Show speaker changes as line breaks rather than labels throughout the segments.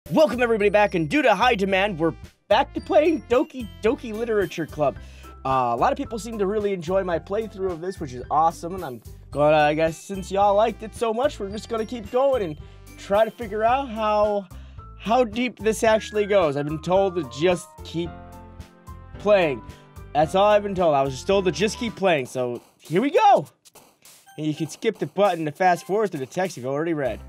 Welcome everybody back, and due to high demand, we're back to playing Doki Doki Literature Club. A lot of people seem to really enjoy my playthrough of this, which is awesome, and I'm gonna, I guess, since y'all liked it so much, we're just gonna keep going and try to figure out how deep this actually goes. I've been told to just keep playing. That's all I've been told. I was just told to just keep playing, so here we go! And you can skip the button to fast forward through the text you've already read.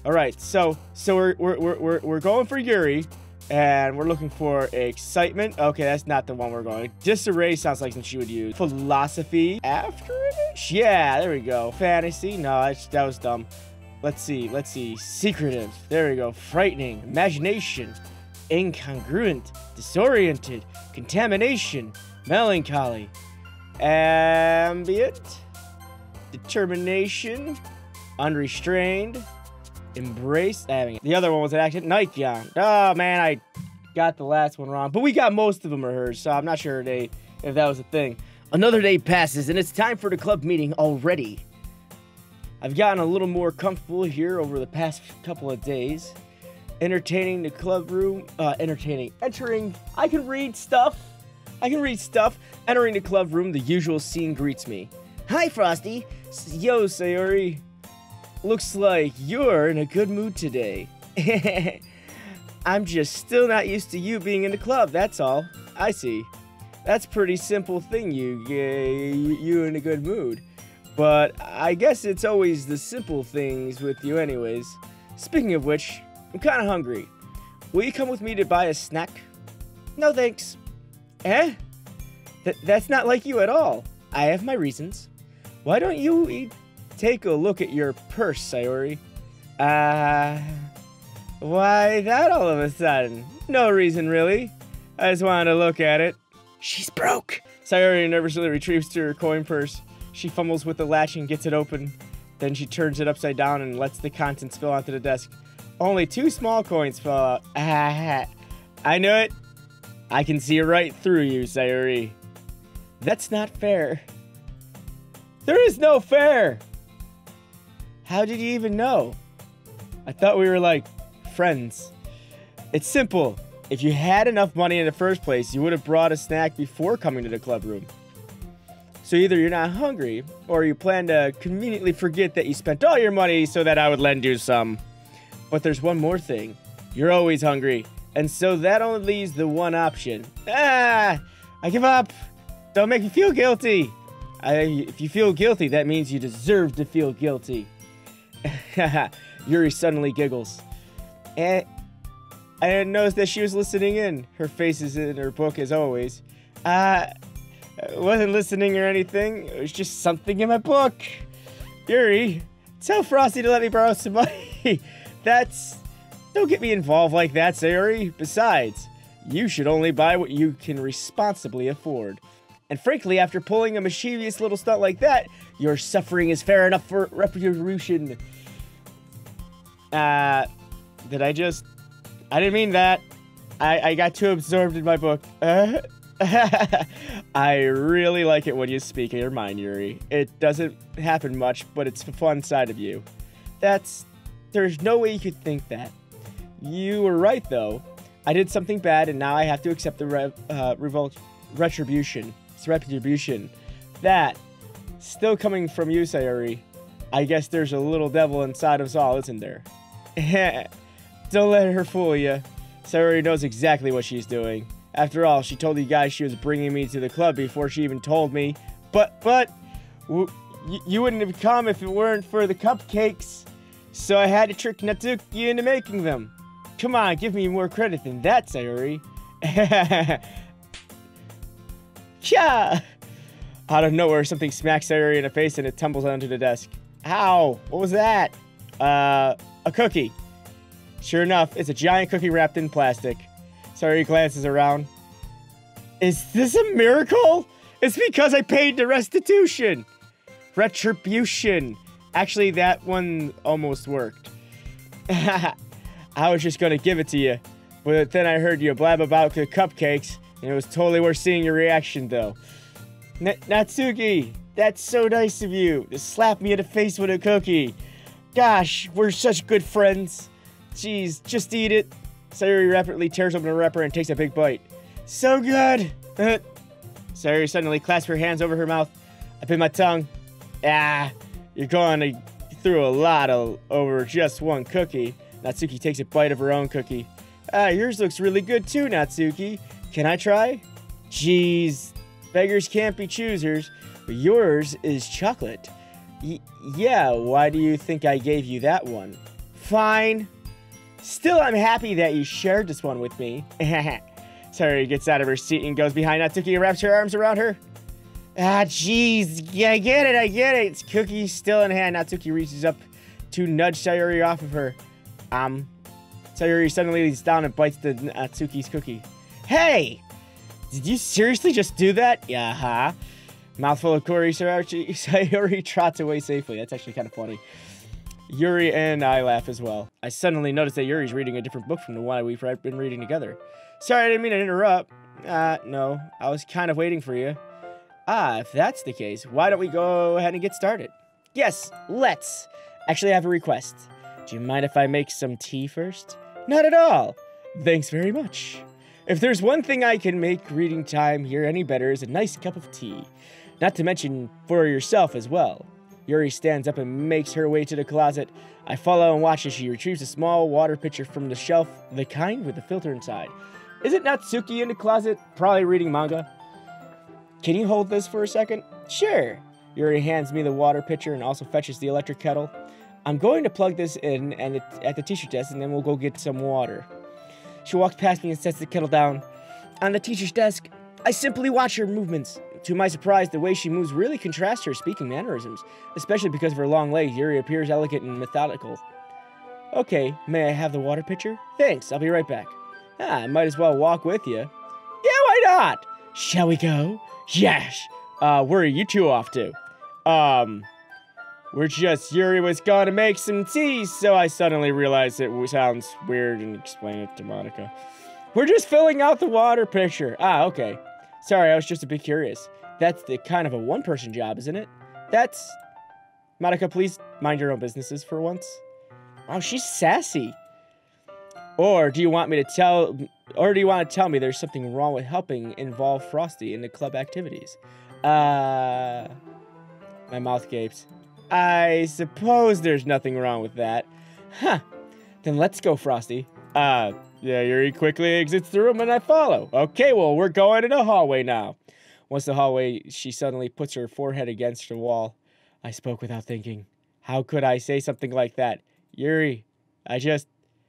Alright, so we're going for Yuri, and we're looking for excitement. Okay, that's not the one we're going. Disarray sounds like something she would use. Philosophy, after it? Yeah, there we go. Fantasy, no, that was dumb. Let's see. Secretive, there we go. Frightening, imagination, incongruent, disoriented, contamination, melancholy, ambient, determination, unrestrained, embrace. The other one was an action. Nightgown. Oh man, I got the last one wrong, but we got most of them are hers, so I'm not sure if that was a thing. Another day passes, and it's time for the club meeting already. I've gotten a little more comfortable here over the past couple of days. Entertaining the club room. Entering. I can read stuff. Entering the club room, the usual scene greets me. Hi, Frosty. Yo, Sayori. Looks like you're in a good mood today. I'm just still not used to you being in the club, that's all. I see. That's a pretty simple thing, you in a good mood. But I guess it's always the simple things with you anyways. Speaking of which, I'm kind of hungry. Will you come with me to buy a snack? No thanks. Eh? That's not like you at all. I have my reasons. Why don't you take a look at your purse, Sayori? Why that all of a sudden? No reason, really. I just wanted to look at it. She's broke! Sayori nervously retrieves to her coin purse. She fumbles with the latch and gets it open. Then she turns it upside down and lets the contents spill onto the desk. Only 2 small coins fall out. I knew it. I can see right through you, Sayori. That's not fair. There is no fair! How did you even know? I thought we were like friends. It's simple. If you had enough money in the first place, you would have brought a snack before coming to the club room. So either you're not hungry, or you plan to conveniently forget that you spent all your money so that I would lend you some. But there's one more thing. You're always hungry, and so that only leaves the one option. I give up. Don't make me feel guilty. If you feel guilty, that means you deserve to feel guilty. Yuri suddenly giggles. And I didn't notice that she was listening in. Her face is in her book as always. Wasn't listening or anything. It was just something in my book. Yuri, tell Frosty to let me borrow some money. Don't get me involved like that, Sayori. Besides, you should only buy what you can responsibly afford. And frankly, after pulling a mischievous little stunt like that, your suffering is fair enough for retribution. I didn't mean that. I got too absorbed in my book. I really like it when you speak your mind, Yuri. It doesn't happen much, but it's the fun side of you. There's no way you could think that. You were right, though. I did something bad, and now I have to accept the retribution. It's retribution. That, still coming from you, Sayori. I guess there's a little devil inside us all, isn't there? Don't let her fool you. Sayori knows exactly what she's doing. After all, she told you guys she was bringing me to the club before she even told me. But, you wouldn't have come if it weren't for the cupcakes. So I had to trick Natsuki into making them. Come on, give me more credit than that, Sayori. Yeah! Out of nowhere, something smacks Sayori in the face and it tumbles onto the desk. Ow! What was that? A cookie. Sure enough, it's a giant cookie wrapped in plastic. Sayori glances around. Is this a miracle? It's because I paid the restitution. Retribution. Actually, that one almost worked. I was just gonna give it to you, but then I heard you blab about the cupcakes, and it was totally worth seeing your reaction, though. Natsuki, that's so nice of you to slap me in the face with a cookie. Gosh, we're such good friends. Jeez, just eat it. Sayori rapidly tears open a wrapper and takes a big bite. So good! Sayori suddenly clasps her hands over her mouth. I bit my tongue. Ah, you're going through a lot over just one cookie. Natsuki takes a bite of her own cookie. Ah, yours looks really good too, Natsuki. Can I try? Jeez, beggars can't be choosers, but yours is chocolate. Yeah, why do you think I gave you that one? Fine. Still, I'm happy that you shared this one with me. Sayori gets out of her seat and goes behind Natsuki and wraps her arms around her. Ah, jeez. Yeah, I get it. It's cookie still in hand. Natsuki reaches up to nudge Sayori off of her. Sayori suddenly leans down and bites the Natsuki's cookie. Hey! Did you seriously just do that? Yeah, huh? Mouthful of curry, Sayori trots away safely. That's actually kind of funny. Yuri and I laugh as well. I suddenly notice that Yuri's reading a different book from the one we've been reading together. Sorry, I didn't mean to interrupt. No, I was kind of waiting for you. If that's the case, why don't we go ahead and get started? Yes, let's. Actually, I have a request. Do you mind if I make some tea first? Not at all. Thanks very much. If there's one thing I can make reading time here any better is a nice cup of tea. Not to mention for yourself as well. Yuri stands up and makes her way to the closet. I follow and watch as she retrieves a small water pitcher from the shelf, the kind with the filter inside. Isn't Natsuki in the closet, probably reading manga? Can you hold this for a second? Sure. Yuri hands me the water pitcher and also fetches the electric kettle. I'm going to plug this in and at the teacher desk, and then we'll go get some water. She walks past me and sets the kettle down. On the teacher's desk, I simply watch her movements. To my surprise, the way she moves really contrasts her speaking mannerisms, especially because of her long legs. Yuri appears elegant and methodical. Okay, may I have the water pitcher? Thanks, I'll be right back. I might as well walk with you. Yeah, why not? Shall we go? Yes. Where are you two off to? Yuri was gonna make some tea, so I suddenly realized it sounds weird and explain it to Monika. We're just filling out the water pitcher. Okay. Sorry, I was just a bit curious. That's the kind of a one-person job, isn't it? Monika, please mind your own businesses for once. Wow, she's sassy. Or do you want to tell me there's something wrong with helping involve Frosty in the club activities? My mouth gapes. I suppose there's nothing wrong with that. Huh. Then let's go, Frosty. Yeah, Yuri quickly exits the room and I follow. Okay, well, we're going to the hallway now. Once the hallway, she suddenly puts her forehead against the wall. I spoke without thinking. How could I say something like that? Yuri,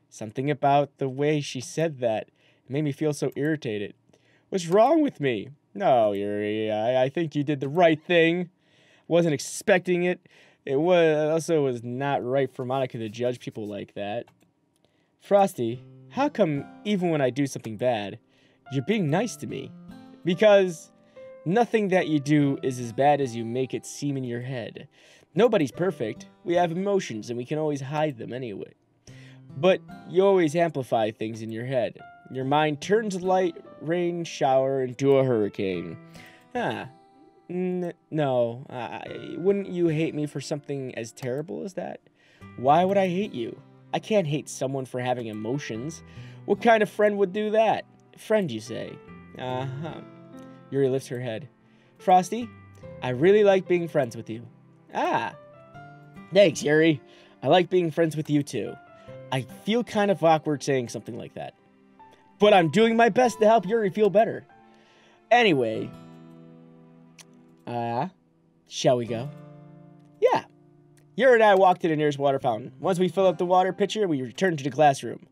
something about the way she said that made me feel so irritated. What's wrong with me? No, Yuri, I think you did the right thing. Wasn't expecting it. It was not right for Monika to judge people like that. Frosty, how come even when I do something bad, you're being nice to me? Because nothing that you do is as bad as you make it seem in your head. Nobody's perfect. We have emotions and we can always hide them anyway. But you always amplify things in your head. Your mind turns a light rain shower into a hurricane. No. Wouldn't you hate me for something as terrible as that? Why would I hate you? I can't hate someone for having emotions. What kind of friend would do that? Friend, you say? Yuri lifts her head. Frosty, I really like being friends with you. Thanks, Yuri. I like being friends with you, too. I feel kind of awkward saying something like that. But I'm doing my best to help Yuri feel better. Anyway. Shall we go? Yeah. Yuri and I walk to the nearest water fountain. Once we fill up the water pitcher, we return to the classroom.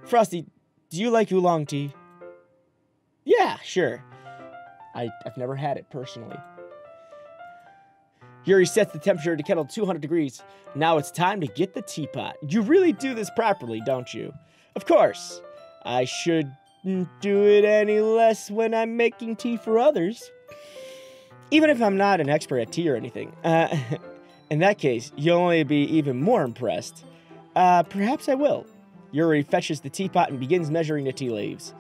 Frosty, do you like oolong tea? Yeah, sure. I've never had it personally. Yuri sets the temperature of the kettle to 200 degrees. Now it's time to get the teapot. You really do this properly, don't you? Of course. I shouldn't do it any less when I'm making tea for others. Even if I'm not an expert at tea or anything. In that case, you'll only be even more impressed. Perhaps I will. Yuri fetches the teapot and begins measuring the tea leaves.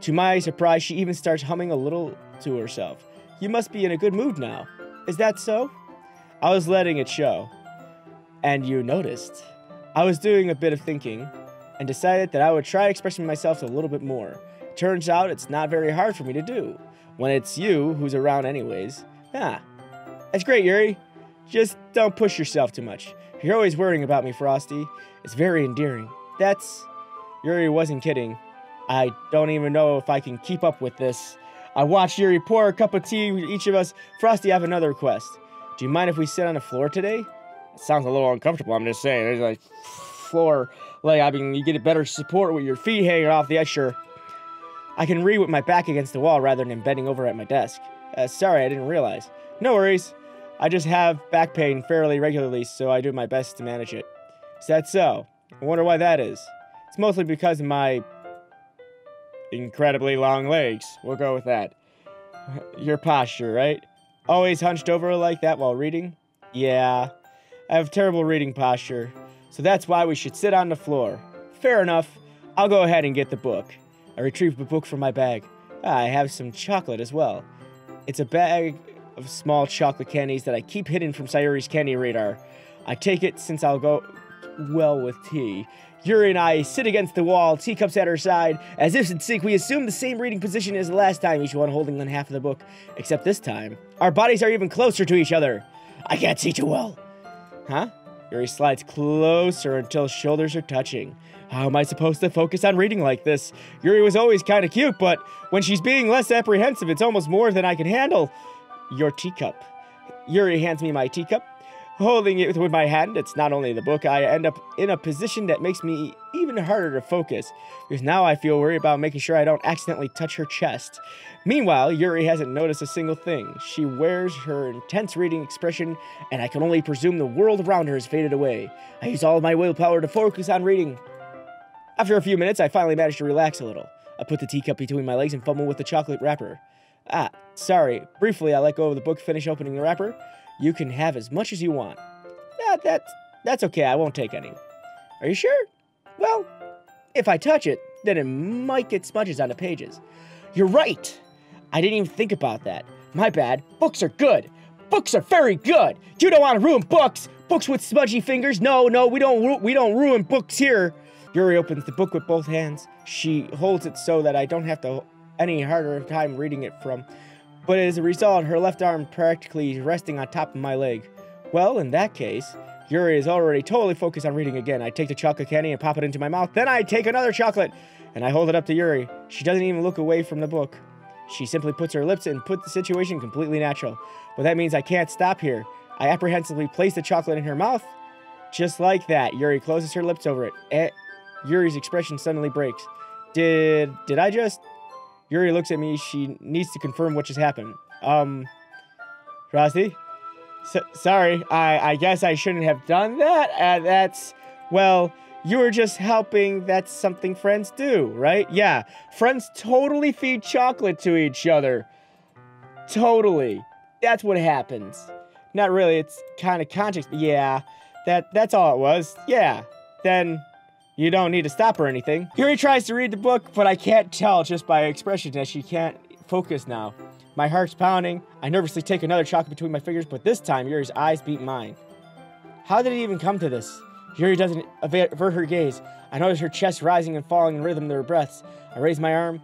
To my surprise, she even starts humming a little to herself. You must be in a good mood now. Is that so? I was letting it show. And you noticed. I was doing a bit of thinking. and decided that I would try expressing myself a little bit more. Turns out it's not very hard for me to do, when it's you who's around anyways. Ah, that's great, Yuri. Just don't push yourself too much. You're always worrying about me, Frosty. It's very endearing. Yuri wasn't kidding. I don't even know if I can keep up with this. I watched Yuri pour a cup of tea with each of us. Frosty, I have another request. Do you mind if we sit on the floor today? It sounds a little uncomfortable, I'm just saying. There's like floor, like, I mean, you get a better support with your feet hanging off the edge, sure. I can read with my back against the wall rather than bending over at my desk. Sorry, I didn't realize. No worries. I just have back pain fairly regularly, so I do my best to manage it. Is that so? I wonder why that is. It's mostly because of my incredibly long legs. We'll go with that. Your posture, right? Always hunched over like that while reading? Yeah. I have terrible reading posture, so that's why we should sit on the floor. Fair enough. I'll go ahead and get the book. I retrieve the book from my bag. I have some chocolate as well. It's a bag of small chocolate candies that I keep hidden from Sayori's candy radar. I take it since I'll go well with tea. Yuri and I sit against the wall, teacups at her side. As if in sync, we assume the same reading position as the last time, each one holding on half of the book. Except this time, our bodies are even closer to each other. I can't see too well. Huh? Yuri slides closer until shoulders are touching. How am I supposed to focus on reading like this? Yuri was always kind of cute, but when she's being less apprehensive, it's almost more than I can handle. Your teacup. Yuri hands me my teacup. Holding it with my hand, it's not only the book, I end up in a position that makes me even harder to focus, because now I feel worried about making sure I don't accidentally touch her chest. Meanwhile, Yuri hasn't noticed a single thing. She wears her intense reading expression, and I can only presume the world around her has faded away. I use all of my willpower to focus on reading. After a few minutes, I finally manage to relax a little. I put the teacup between my legs and fumble with the chocolate wrapper. Ah, sorry. Briefly, I let go of the book, finish opening the wrapper. You can have as much as you want. That's okay, I won't take any. Are you sure? Well, if I touch it, then it might get smudges on the pages. You're right! I didn't even think about that. My bad. Books are good. Books are very good. You don't want to ruin books. Books with smudgy fingers. No, we don't ruin books here. Yuri opens the book with both hands. She holds it so that I don't have to any harder time reading it from. But as a result, her left arm practically resting on top of my leg. Well, in that case, Yuri is already totally focused on reading again. I take the chocolate candy and pop it into my mouth. Then I take another chocolate, and I hold it up to Yuri. She doesn't even look away from the book. She simply puts her lips and put the situation completely natural. But that means I can't stop here. I apprehensively place the chocolate in her mouth. Just like that, Yuri closes her lips over it. Yuri's expression suddenly breaks. Did I just... Yuri looks at me. She needs to confirm what just happened. Frosty? Sorry, I guess I shouldn't have done that. Well, you were just helping. That's something friends do, right? Yeah, friends totally feed chocolate to each other. Totally. That's what happens. Not really, it's kind of context, but yeah, that's all it was. Yeah, then... You don't need to stop or anything. Yuri tries to read the book, but I can't tell just by her expression that she can't focus now. My heart's pounding. I nervously take another chocolate between my fingers, but this time Yuri's eyes beat mine. How did it even come to this? Yuri doesn't avert her gaze. I notice her chest rising and falling in rhythm to her breaths. I raise my arm.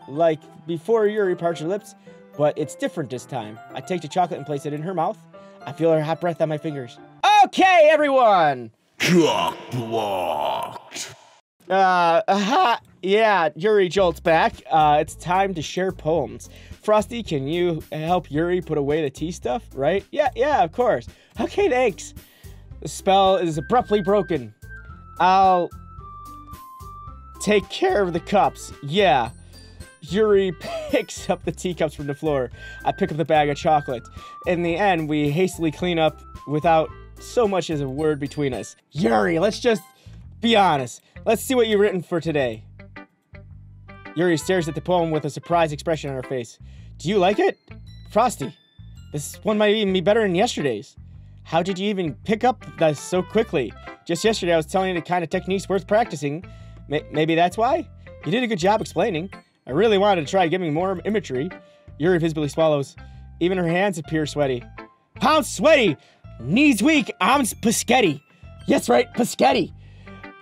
Like before Yuri parts her lips, but it's different this time. I take the chocolate and place it in her mouth. I feel her hot breath on my fingers. Okay, everyone!
Cock blocked.
Yeah, Yuri jolts back. It's time to share poems. Frosty, can you help Yuri put away the tea stuff, right? Yeah, of course. Okay, thanks. The spell is abruptly broken. I'll take care of the cups. Yeah. Yuri picks up the teacups from the floor. I pick up the bag of chocolate. In the end, we hastily clean up without so much as a word between us. Yuri, let's just be honest. Let's see what you've written for today. Yuri stares at the poem with a surprised expression on her face. Do you like it? Frosty, this one might even be better than yesterday's. How did you even pick up this so quickly? Just yesterday I was telling you the kind of techniques worth practicing. Maybe that's why? You did a good job explaining. I really wanted to try giving more imagery. Yuri visibly swallows. Even her hands appear sweaty. Pounds sweaty! Knees weak, arms paschetti. Yes, right, paschetti.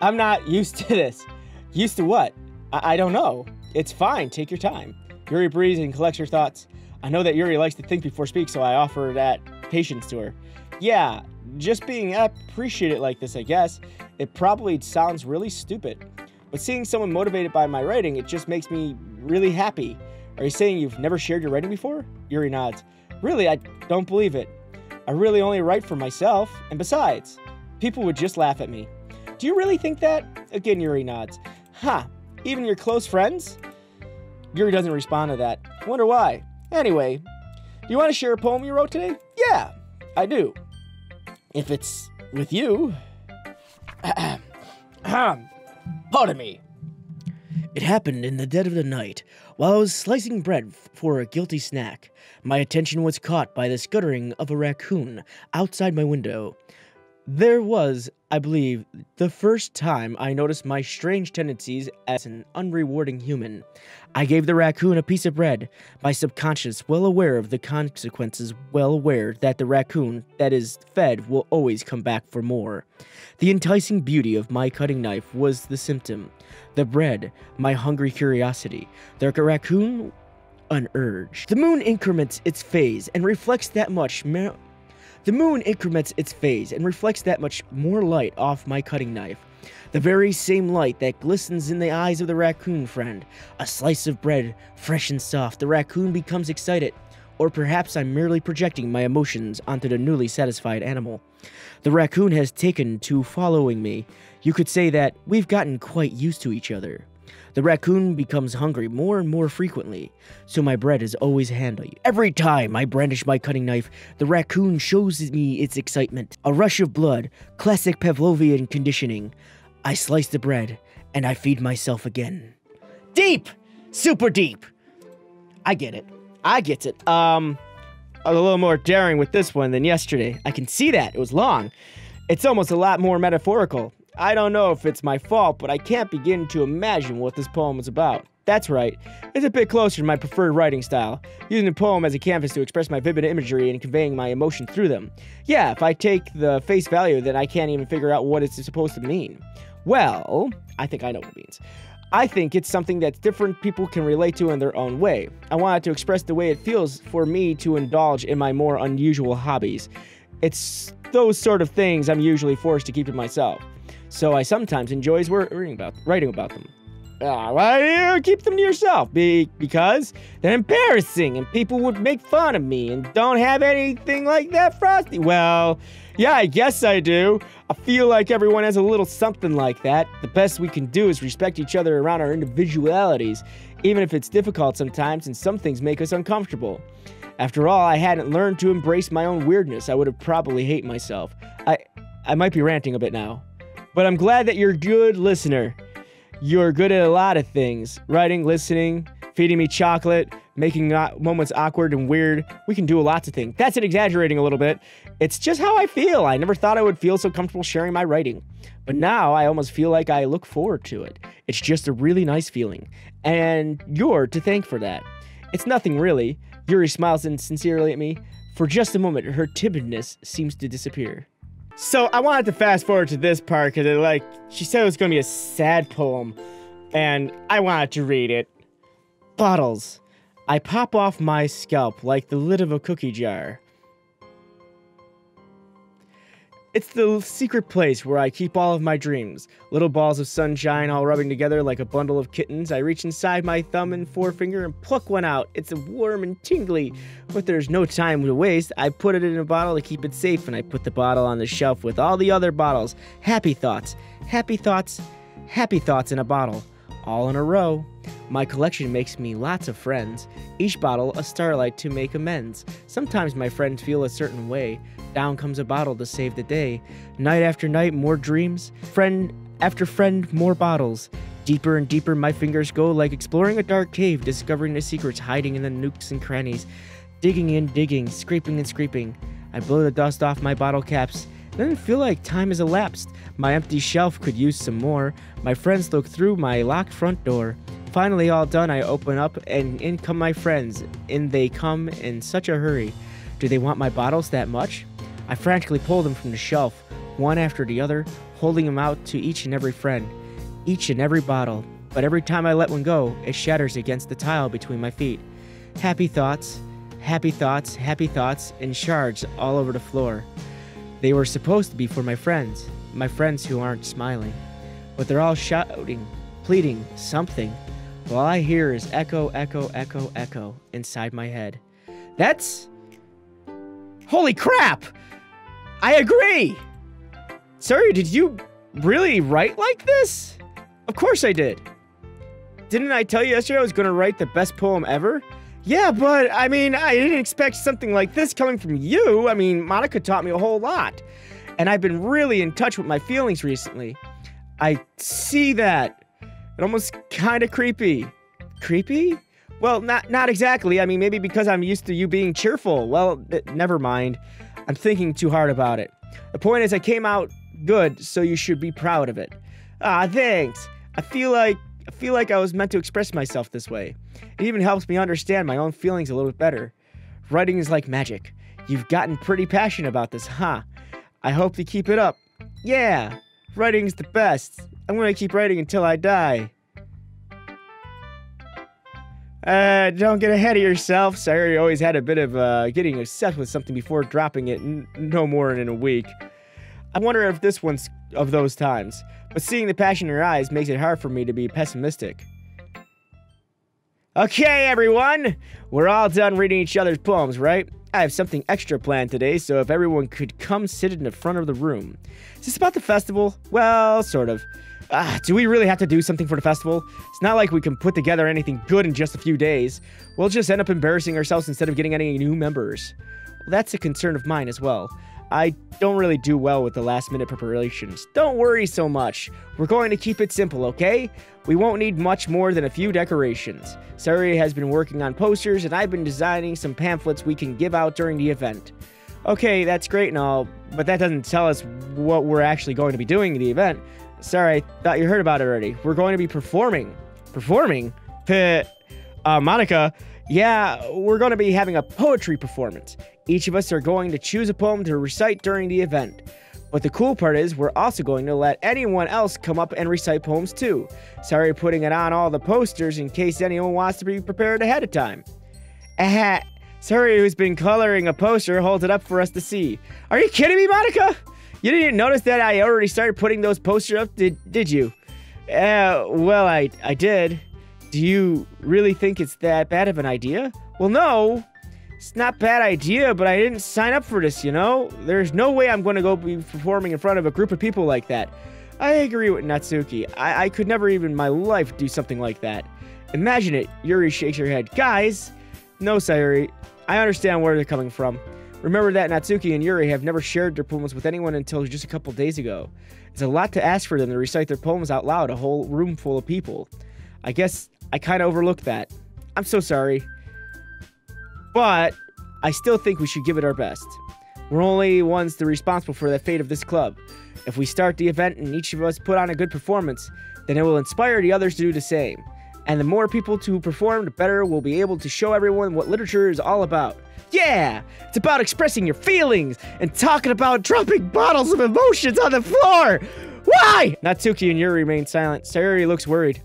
I'm not used to this. Used to what? I don't know. It's fine. Take your time. Yuri breathes and collects her thoughts. I know that Yuri likes to think before speak, so I offer that patience to her. Yeah, just being appreciated like this, I guess. It probably sounds really stupid. But seeing someone motivated by my writing, it just makes me really happy. Are you saying you've never shared your writing before? Yuri nods. Really, I don't believe it. I really only write for myself, and besides, people would just laugh at me. Do you really think that? Again, Yuri nods. Huh, even your close friends? Yuri doesn't respond to that. Wonder why. Anyway, do you want to share a poem you wrote today? Yeah, I do. If it's with you. Pardon me. It happened in the dead of the night, while I was slicing bread for a guilty snack. My attention was caught by the scuttering of a raccoon outside my window. There was, I believe, the first time I noticed my strange tendencies as an unrewarding human. I gave the raccoon a piece of bread, my subconscious well aware of the consequences, well aware that the raccoon that is fed will always come back for more. The enticing beauty of my cutting knife was the symptom. The bread, my hungry curiosity. The raccoon, an urge. The moon increments its phase and reflects that much more light off my cutting knife. The very same light that glistens in the eyes of the raccoon friend. A slice of bread, fresh and soft, the raccoon becomes excited. Or perhaps I'm merely projecting my emotions onto the newly satisfied animal. The raccoon has taken to following me. You could say that we've gotten quite used to each other. The raccoon becomes hungry more and more frequently, so my bread is always handy. Every time I brandish my cutting knife, the raccoon shows me its excitement. A rush of blood, classic Pavlovian conditioning. I slice the bread, and I feed myself again. Deep! Super deep! I get it. I get it. A little more daring with this one than yesterday. I can see that. It was long. It's almost a lot more metaphorical. I don't know if it's my fault, but I can't begin to imagine what this poem is about. That's right. It's a bit closer to my preferred writing style, using the poem as a canvas to express my vivid imagery and conveying my emotion through them. Yeah, if I take the face value, then I can't even figure out what it's supposed to mean. Well, I think I know what it means. I think it's something that different people can relate to in their own way. I wanted to express the way it feels for me to indulge in my more unusual hobbies. It's those sort of things I'm usually forced to keep to myself. So I sometimes enjoy writing about them. Why do you keep them to yourself? Because they're embarrassing and people would make fun of me and don't have anything like that frosty. Well, yeah, I guess I do. I feel like everyone has a little something like that. The best we can do is respect each other around our individualities, even if it's difficult sometimes and some things make us uncomfortable. After all, I hadn't learned to embrace my own weirdness. I would have probably hated myself. I might be ranting a bit now. But I'm glad that you're a good listener. You're good at a lot of things. Writing, listening, feeding me chocolate, making moments awkward and weird. We can do lots of things. That's exaggerating a little bit. It's just how I feel. I never thought I would feel so comfortable sharing my writing. But now I almost feel like I look forward to it. It's just a really nice feeling. And you're to thank for that. It's nothing really. Yuri smiles sincerely at me. For just a moment, her timidness seems to disappear. So I wanted to fast forward to this part because she said it was going to be a sad poem, and I wanted to read it. Bottles. I pop off my scalp like the lid of a cookie jar. It's the secret place where I keep all of my dreams. Little balls of sunshine all rubbing together like a bundle of kittens. I reach inside my thumb and forefinger and pluck one out. It's warm and tingly, but there's no time to waste. I put it in a bottle to keep it safe, and I put the bottle on the shelf with all the other bottles. Happy thoughts, happy thoughts, happy thoughts in a bottle. All in a row. My collection makes me lots of friends. Each bottle a starlight to make amends. Sometimes my friends feel a certain way. Down comes a bottle to save the day. Night after night, more dreams. Friend after friend, more bottles. Deeper and deeper my fingers go, like exploring a dark cave, discovering the secrets hiding in the nooks and crannies. Digging in, digging, scraping and scraping. I blow the dust off my bottle caps. It doesn't feel like time has elapsed. My empty shelf could use some more. My friends look through my locked front door. Finally all done, I open up and in come my friends. In they come in such a hurry. Do they want my bottles that much? I frantically pull them from the shelf, one after the other, holding them out to each and every friend, each and every bottle. But every time I let one go, it shatters against the tile between my feet. Happy thoughts, happy thoughts, happy thoughts, and shards all over the floor. They were supposed to be for my friends who aren't smiling. But they're all shouting, pleading, something. All I hear is echo, echo, echo, echo inside my head. That's... Holy crap! I agree! Sorry, did you really write like this? Of course I did. Didn't I tell you yesterday I was going to write the best poem ever? Yeah, but, I mean, I didn't expect something like this coming from you. I mean, Monika taught me a whole lot. And I've been really in touch with my feelings recently. I see that. It almost kind of creepy. Creepy? Well, not exactly. I mean, maybe because I'm used to you being cheerful. Well, never mind. I'm thinking too hard about it. The point is I came out good, so you should be proud of it. Ah, thanks. I feel like I was meant to express myself this way. It even helps me understand my own feelings a little bit better. Writing is like magic. You've gotten pretty passionate about this, huh? I hope to keep it up. Yeah, writing's the best. I'm gonna keep writing until I die. Don't get ahead of yourself. Sayori always had a bit of getting obsessed with something before dropping it no more than a week. I wonder if this one's of those times. But seeing the passion in her eyes makes it hard for me to be pessimistic. Okay, everyone! We're all done reading each other's poems, right? I have something extra planned today, so if everyone could come sit in the front of the room. Is this about the festival? Well, sort of. Do we really have to do something for the festival? It's not like we can put together anything good in just a few days. We'll just end up embarrassing ourselves instead of getting any new members. Well, that's a concern of mine as well. I don't really do well with the last-minute preparations. Don't worry so much. We're going to keep it simple, okay? We won't need much more than a few decorations. Sayori has been working on posters, and I've been designing some pamphlets we can give out during the event. Okay, that's great and all, but that doesn't tell us what we're actually going to be doing at the event. Sorry, I thought you heard about it already. We're going to be performing. Performing? Monika, yeah, we're going to be having a poetry performance. Each of us are going to choose a poem to recite during the event. But the cool part is we're also going to let anyone else come up and recite poems too. Sorry putting it on all the posters in case anyone wants to be prepared ahead of time. Sorry who's been coloring a poster holds it up for us to see. Are you kidding me, Monika? You didn't notice that I already started putting those posters up, did you? Well, I did. Do you really think it's that bad of an idea? Well, no. It's not a bad idea, but I didn't sign up for this, you know? There's no way I'm going to go be performing in front of a group of people like that. I agree with Natsuki. I could never even in my life do something like that. Imagine it. Yuri shakes her head. Guys! No, Sayori. I understand where they're coming from. Remember that Natsuki and Yuri have never shared their poems with anyone until just a couple days ago. It's a lot to ask for them to recite their poems out loud, a whole room full of people. I guess I kind of overlooked that. I'm so sorry. But I still think we should give it our best. We're only ones that are responsible for the fate of this club. If we start the event and each of us put on a good performance, then it will inspire the others to do the same. And the more people to perform, the better we'll be able to show everyone what literature is all about. Yeah! It's about expressing your feelings and talking about dropping bottles of emotions on the floor! Why? Natsuki and Yuri remain silent. Sayori looks worried.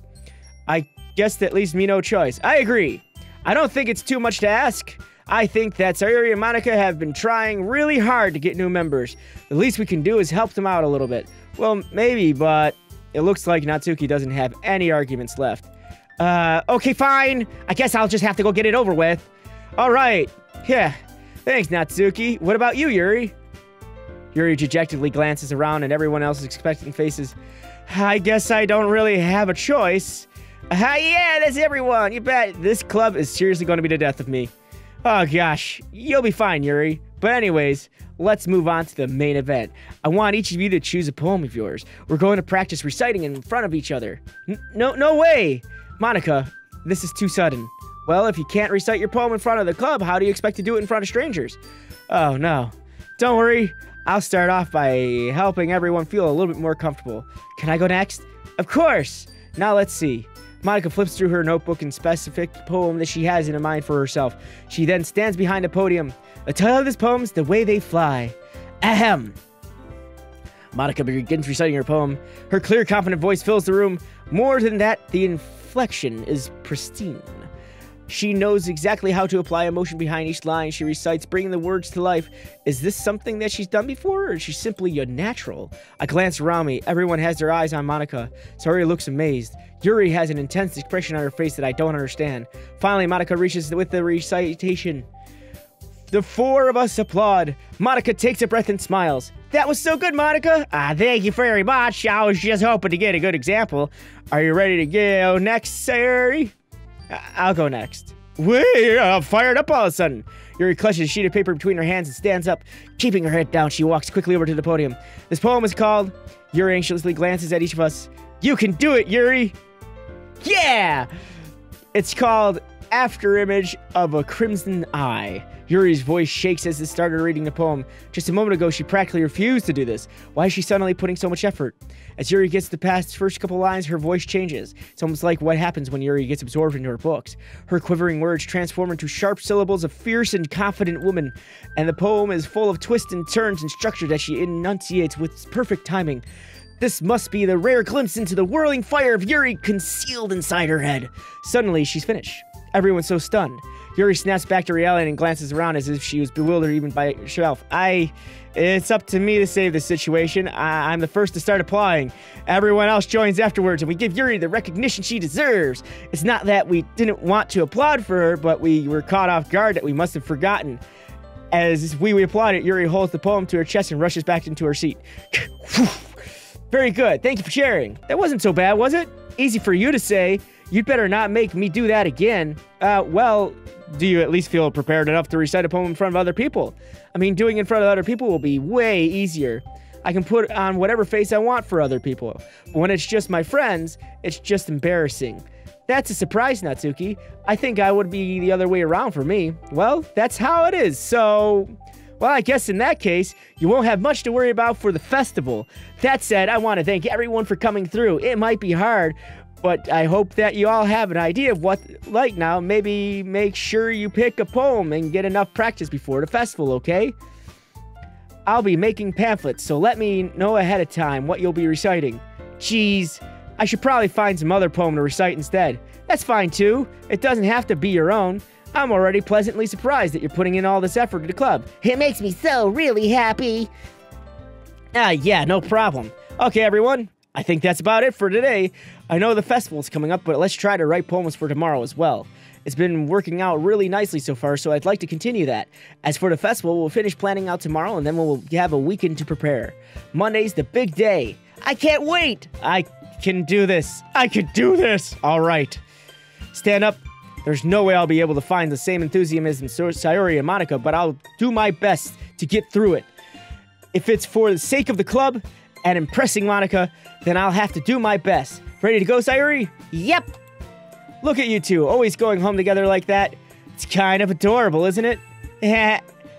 I guess that leaves me no choice. I agree. I don't think it's too much to ask. I think that Sayori and Monika have been trying really hard to get new members. The least we can do is help them out a little bit. Well, maybe, but it looks like Natsuki doesn't have any arguments left. Okay, fine. I guess I'll just have to go get it over with. All right. Yeah. Thanks, Natsuki. What about you, Yuri? Yuri dejectedly glances around and everyone else's expectant faces. I guess I don't really have a choice. Yeah, that's everyone. You bet. This club is seriously going to be the death of me. Oh, gosh. You'll be fine, Yuri. But anyways, let's move on to the main event. I want each of you to choose a poem of yours. We're going to practice reciting in front of each other. No way. Monika, this is too sudden. Well, if you can't recite your poem in front of the club, how do you expect to do it in front of strangers? Oh, no. Don't worry. I'll start off by helping everyone feel a little bit more comfortable. Can I go next? Of course. Now let's see. Monika flips through her notebook and specific poem that she has in mind for herself. She then stands behind the podium. The title of this poem is The Way They Fly. Ahem. Monika begins reciting her poem. Her clear, confident voice fills the room. More than that, the inflection is pristine. She knows exactly how to apply emotion behind each line she recites, bringing the words to life. Is this something that she's done before, or is she simply a natural? I glance around me. Everyone has their eyes on Monika. Sayori looks amazed. Yuri has an intense expression on her face that I don't understand. Finally, Monika reaches with the recitation. The four of us applaud. Monika takes a breath and smiles. That was so good, Monika. Thank you very much. I was just hoping to get a good example. Are you ready to go next, Sayori? I'll go next. Wait, I'm fired up all of a sudden. Yuri clutches a sheet of paper between her hands and stands up. Keeping her head down, she walks quickly over to the podium. This poem is called... Yuri anxiously glances at each of us. You can do it, Yuri! Yeah! It's called After Image of a Crimson Eye. Yuri's voice shakes as it started reading the poem. Just a moment ago, she practically refused to do this. Why is she suddenly putting so much effort? As Yuri gets to past the first couple lines, her voice changes. It's almost like what happens when Yuri gets absorbed into her books. Her quivering words transform into sharp syllables of fierce and confident woman, and the poem is full of twists and turns and structure that she enunciates with perfect timing. This must be the rare glimpse into the whirling fire of Yuri concealed inside her head. Suddenly, she's finished. Everyone's so stunned. Yuri snaps back to reality and glances around as if she was bewildered even by herself. It's up to me to save the situation. I'm the first to start applying. Everyone else joins afterwards, and we give Yuri the recognition she deserves. It's not that we didn't want to applaud for her, but we were caught off guard that we must have forgotten. As we applaud it, Yuri holds the poem to her chest and rushes back into her seat. Very good. Thank you for sharing. That wasn't so bad, was it? Easy for you to say. You'd better not make me do that again. Well, do you at least feel prepared enough to recite a poem in front of other people? I mean, doing it in front of other people will be way easier. I can put on whatever face I want for other people. But when it's just my friends, it's just embarrassing. That's a surprise, Natsuki. I think I would be the other way around for me. Well, that's how it is, so... Well, I guess in that case, you won't have much to worry about for the festival. That said, I want to thank everyone for coming through. It might be hard, but I hope that you all have an idea of what like now. Maybe make sure you pick a poem and get enough practice before the festival, okay? I'll be making pamphlets, so let me know ahead of time what you'll be reciting. Geez, I should probably find some other poem to recite instead. That's fine too. It doesn't have to be your own. I'm already pleasantly surprised that you're putting in all this effort to the club. It makes me so really happy. Yeah, no problem. Okay, everyone. I think that's about it for today. I know the festival's coming up, but let's try to write poems for tomorrow as well. It's been working out really nicely so far, so I'd like to continue that. As for the festival, we'll finish planning out tomorrow, and then we'll have a weekend to prepare. Monday's the big day. I can't wait. I can do this. I can do this. All right. Stand up. There's no way I'll be able to find the same enthusiasm as Sayori and Monika, but I'll do my best to get through it. If it's for the sake of the club and impressing Monika, then I'll have to do my best. Ready to go, Sayori? Yep. Look at you two, always going home together like that. It's kind of adorable, isn't it?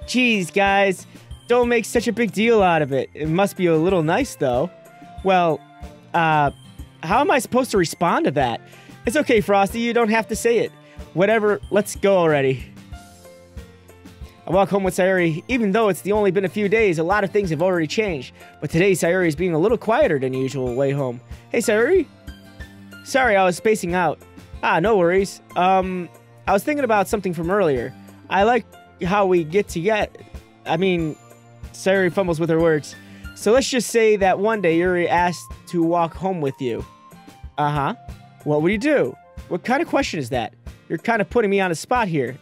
Jeez, guys. Don't make such a big deal out of it. It must be a little nice, though. Well, how am I supposed to respond to that? It's okay, Frosty. You don't have to say it. Whatever, let's go already. I walk home with Sayori. Even though it's only been a few days, a lot of things have already changed. But today, Sayori is being a little quieter than usual way home. Hey, Sayori? Sorry, I was spacing out. No worries. I was thinking about something from earlier. I like how we get to Sayori fumbles with her words. So let's just say that one day Yuri asked to walk home with you. Uh-huh. What would you do? What kind of question is that? You're kind of putting me on the spot here.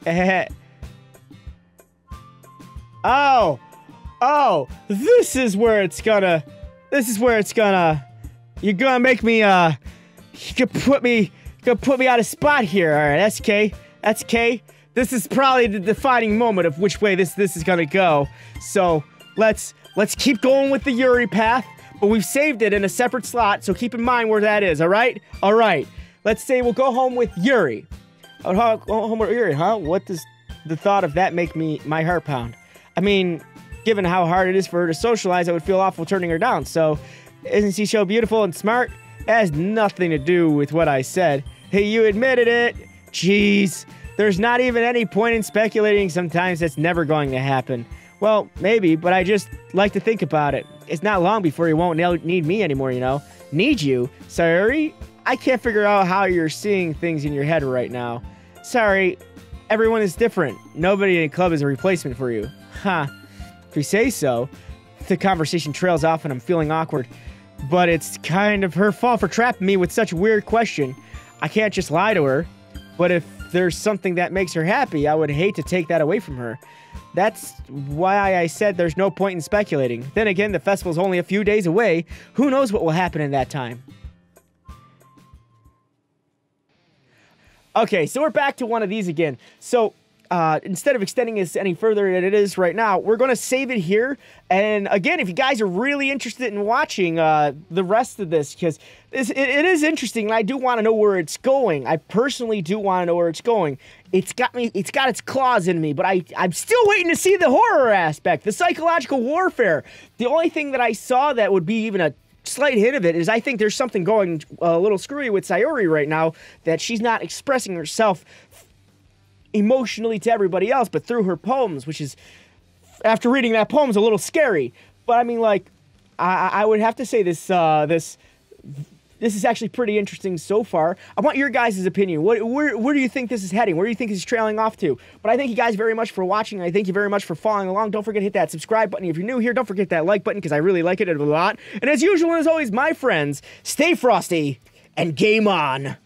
Oh, this is where it's gonna, you're gonna make me, you could put me on a spot here. All right, that's okay. This is probably the defining moment of which way this is gonna go. So let's keep going with the Yuri path, but we've saved it in a separate slot, so keep in mind where that is, all right? All right, let's say we'll go home with Yuri. Home with Yuri, huh? What does the thought of that make my heart pound? I mean, given how hard it is for her to socialize, I would feel awful turning her down. So, isn't she so beautiful and smart? It has nothing to do with what I said. Hey, you admitted it. Jeez, there's not even any point in speculating. Sometimes that's never going to happen. Well, maybe, but I just like to think about it. it's not long before you won't need me anymore, you know? Need you? Sayori? I can't figure out how you're seeing things in your head right now. Sorry, everyone is different. Nobody in a club is a replacement for you. Huh. If you say so. The conversation trails off and I'm feeling awkward. But it's kind of her fault for trapping me with such a weird question. I can't just lie to her. But if there's something that makes her happy, I would hate to take that away from her. That's why I said there's no point in speculating. Then again, the festival's only a few days away. Who knows what will happen in that time? Okay, so we're back to one of these again. So, instead of extending this any further than it is right now, we're going to save it here. And again, if you guys are really interested in watching the rest of this, because it is interesting, and I do want to know where it's going. I personally do want to know where it's going. It's got its claws in me, but I'm still waiting to see the horror aspect, the psychological warfare. The only thing that I saw that would be even a slight hint of it is I think there's something going a little screwy with Sayori right now, that she's not expressing herself emotionally to everybody else, but through her poems, which is, after reading that poem, is a little scary. But I mean, like, I would have to say this is actually pretty interesting so far. I want your guys' opinion. Where do you think this is heading? Where do you think this is trailing off to? But I thank you guys very much for watching. I thank you very much for following along. Don't forget to hit that subscribe button. If you're new here, don't forget that like button, because I really like it a lot. And as usual, and as always, my friends, stay frosty and game on.